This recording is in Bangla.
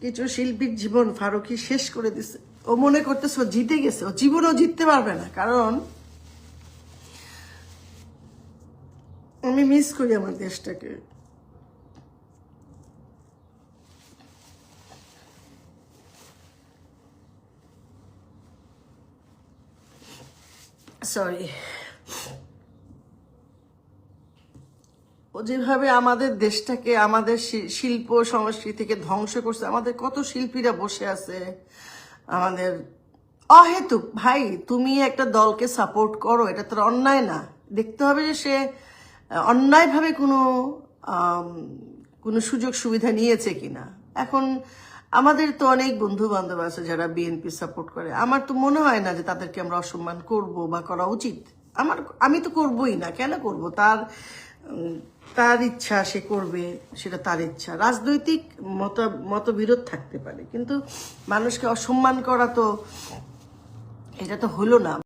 কিছু শিল্পীর জীবন ফারুকী শেষ করে দিছে। ও মনে করতেছে ও জিতে গেছে, ও জীবনেও জিততে পারবে না। কারণ আমি মিস করি আমার দেশটাকে। সরি, ও যেভাবে আমাদের দেশটাকে, আমাদের শিল্প সংস্কৃতিকে ধ্বংস করছে। আমাদের কত শিল্পীরা বসে আছে আমাদের অহেতুক। ভাই, তুমি একটা দলকে সাপোর্ট করো, এটা তোর অন্যায় না। দেখতে হবে যে সে অন্যায়ভাবে কোনো সুযোগ সুবিধা নিয়েছে কিনা। এখন আমাদের তো অনেক বন্ধু বান্ধব আছে যারা বিএনপি সাপোর্ট করে। আমার তো মনে হয় না যে তাদেরকে আমরা অসম্মান করব বা করা উচিত। আমি তো করবই না। কেন করব? তার ইচ্ছা, সে করবে, সেটা তার ইচ্ছা। রাজনৈতিক মতবিরোধ থাকতে পারে, কিন্তু মানুষকে অসম্মান করা তো এটা তো হলো না।